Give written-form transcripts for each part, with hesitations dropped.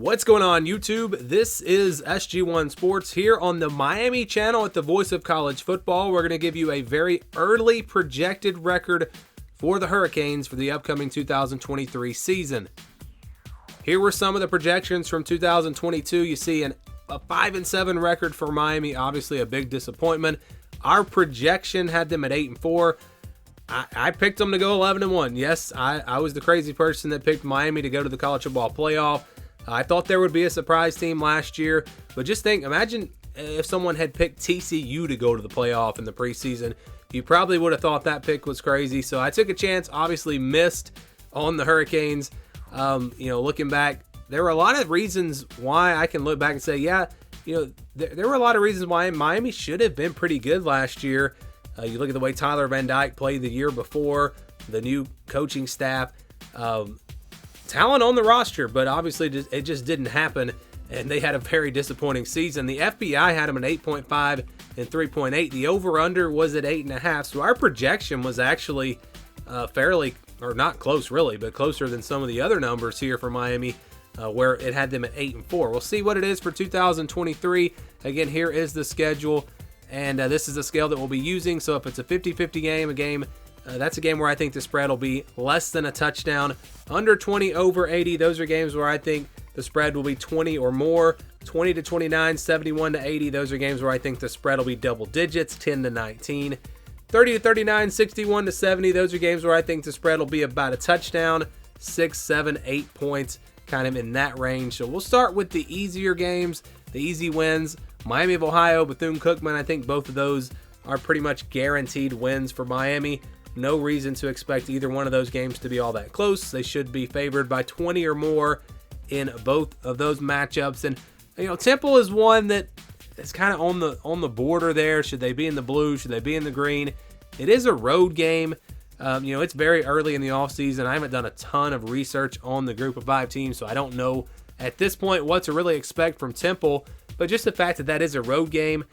What's going on, YouTube? This is SG1 Sports here on the Miami channel at the Voice of College Football. We're going to give you a very early projected record for the Hurricanes for the upcoming 2023 season. Here were some of the projections from 2022. You see a 5-7 record for Miami, obviously a big disappointment. Our projection had them at 8-4. I picked them to go 11-1. Yes, I was the crazy person that picked Miami to go to the college football playoff. I thought there would be a surprise team last year, but just imagine if someone had picked TCU to go to the playoff in the preseason. You probably would have thought that pick was crazy. So I took a chance, obviously missed on the Hurricanes. Looking back, there were a lot of reasons why I can look back and say, there were a lot of reasons why Miami should have been pretty good last year. You look at the way Tyler Van Dyke played the year before, the new coaching staff, talent on the roster, but obviously it just didn't happen, and they had a very disappointing season. The FBI had them at 8.5 and 3.8. The over-under was at 8.5, so our projection was actually fairly, or not close really, but closer than some of the other numbers here for Miami, where it had them at 8-4. We'll see what it is for 2023. Again, here is the schedule, and this is the scale that we'll be using. So if it's a 50-50 game, that's a game where I think the spread will be less than a touchdown. Under 20, over 80, those are games where I think the spread will be 20 or more. 20-29, 71-80, those are games where I think the spread will be double digits, 10-19. 30-39, 61-70, those are games where I think the spread will be about a touchdown, 6, 7, 8 points, kind of in that range. So we'll start with the easier games, the easy wins. Miami of Ohio, Bethune-Cookman, I think both of those are pretty much guaranteed wins for Miami. No reason to expect either one of those games to be all that close. They should be favored by 20 or more in both of those matchups. And Temple is one that is kind of on the border there. Should they be in the blue? Should they be in the green? It is a road game. It's very early in the offseason. I haven't done a ton of research on the group of 5 teams, so I don't know at this point what to really expect from Temple. But just the fact that is a road game,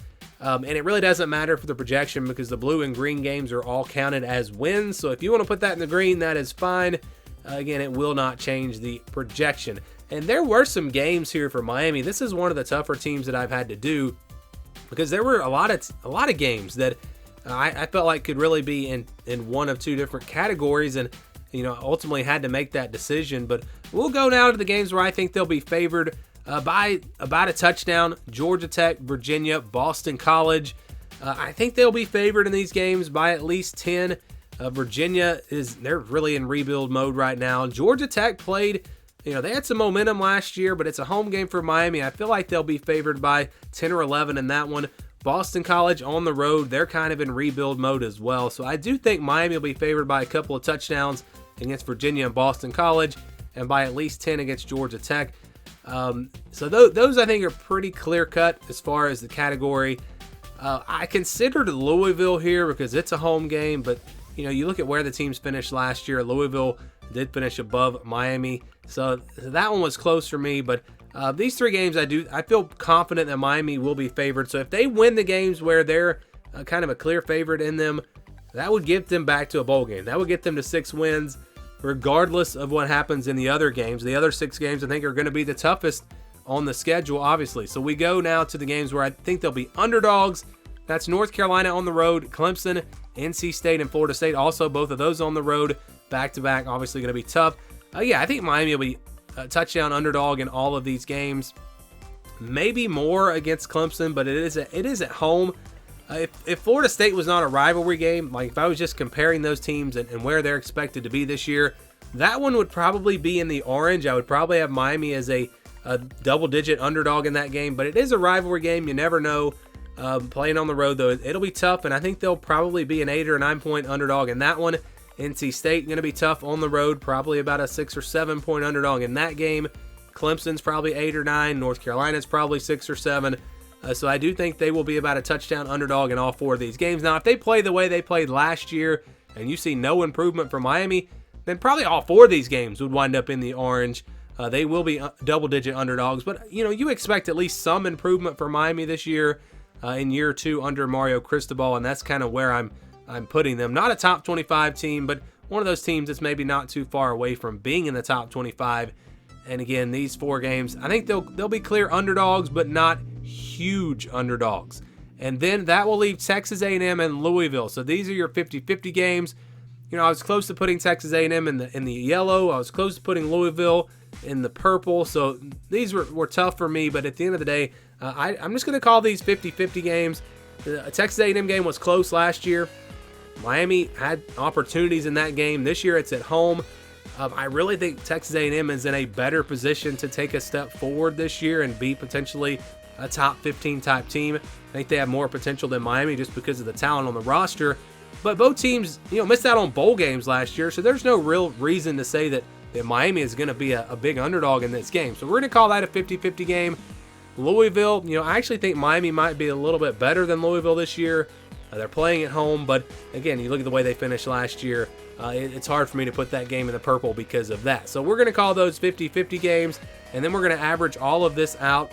and it really doesn't matter for the projection because the blue and green games are all counted as wins. So if you want to put that in the green, that is fine. Again, it will not change the projection. And there were some games here for Miami. This is one of the tougher teams that I've had to do because there were a lot of games that I felt like could really be in one of two different categories, and ultimately had to make that decision. But we'll go now to the games where I think they'll be favored by about a touchdown. Georgia Tech, Virginia, Boston College. I think they'll be favored in these games by at least 10. Virginia they're really in rebuild mode right now. Georgia Tech played, they had some momentum last year, but it's a home game for Miami. I feel like they'll be favored by 10 or 11 in that one. Boston College on the road, they're kind of in rebuild mode as well. So I do think Miami will be favored by a couple of touchdowns against Virginia and Boston College, and by at least 10 against Georgia Tech. So those I think are pretty clear cut as far as the category. I considered Louisville here because it's a home game, but you look at where the teams finished last year. Louisville did finish above Miami, so that one was close for me. But these 3 games, I feel confident that Miami will be favored. So if they win the games where they're kind of a clear favorite in them, that would get them back to a bowl game. That would get them to 6 wins. Regardless of what happens in the other games. The other 6 games I think are going to be the toughest on the schedule, obviously. So we go now to the games where I think they'll be underdogs. That's North Carolina on the road, Clemson, NC State, and Florida State. Also, both of those on the road, back-to-back, obviously going to be tough. I think Miami will be a touchdown underdog in all of these games. Maybe more against Clemson, but it is at home. If Florida State was not a rivalry game, like if I was just comparing those teams and where they're expected to be this year, that one would probably be in the orange. I would probably have Miami as a double-digit underdog in that game, but it is a rivalry game. You never know. Playing on the road, though, it'll be tough, and I think they'll probably be an 8 or 9 point underdog in that one. NC State going to be tough on the road, probably about a 6 or 7 point underdog in that game. Clemson's probably 8 or 9. North Carolina's probably 6 or 7. So I do think they will be about a touchdown underdog in all 4 of these games. Now, if they play the way they played last year and you see no improvement from Miami, then probably all 4 of these games would wind up in the orange. They will be double-digit underdogs, but you expect at least some improvement for Miami this year in year 2 under Mario Cristobal, and that's kind of where I'm putting them. Not a top 25 team, but one of those teams that's maybe not too far away from being in the top 25 And again, these 4 games, I think they'll be clear underdogs, but not huge underdogs. And then that will leave Texas A&M and Louisville. So these are your 50-50 games. You know, I was close to putting Texas A&M in the yellow. I was close to putting Louisville in the purple. So these were tough for me. But at the end of the day, I'm just going to call these 50-50 games. The Texas A&M game was close last year. Miami had opportunities in that game. This year it's at home. I really think Texas A&M is in a better position to take a step forward this year and be potentially a top 15 type team. I think they have more potential than Miami just because of the talent on the roster. But both teams, missed out on bowl games last year, so there's no real reason to say that Miami is going to be a big underdog in this game. So we're going to call that a 50-50 game. Louisville, I actually think Miami might be a little bit better than Louisville this year. They're playing at home, but again, you look at the way they finished last year, it's hard for me to put that game in the purple because of that. So we're going to call those 50-50 games, and then we're going to average all of this out.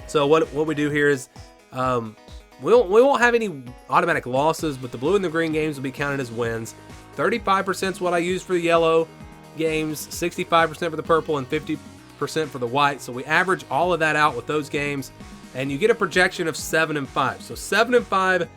So what we do here is we won't have any automatic losses, but the blue and the green games will be counted as wins. 35% is what I use for the yellow games, 65% for the purple, and 50% for the white. So we average all of that out with those games, and you get a projection of 7-5. So 7-5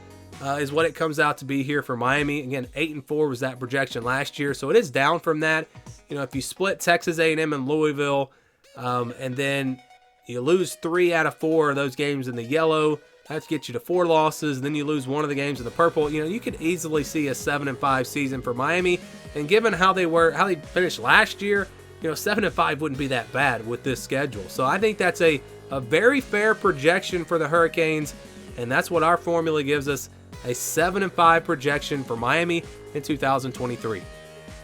is what it comes out to be here for Miami. Again, 8-4 was that projection last year, so it is down from that. If you split Texas A&M and Louisville, and then you lose 3 out of 4 of those games in the yellow, that gets you to 4 losses. Then you lose 1 of the games in the purple. You could easily see a 7-5 season for Miami. And given how they finished last year, 7-5 wouldn't be that bad with this schedule. So I think that's a very fair projection for the Hurricanes, and that's what our formula gives us, a 7-5 projection for Miami in 2023.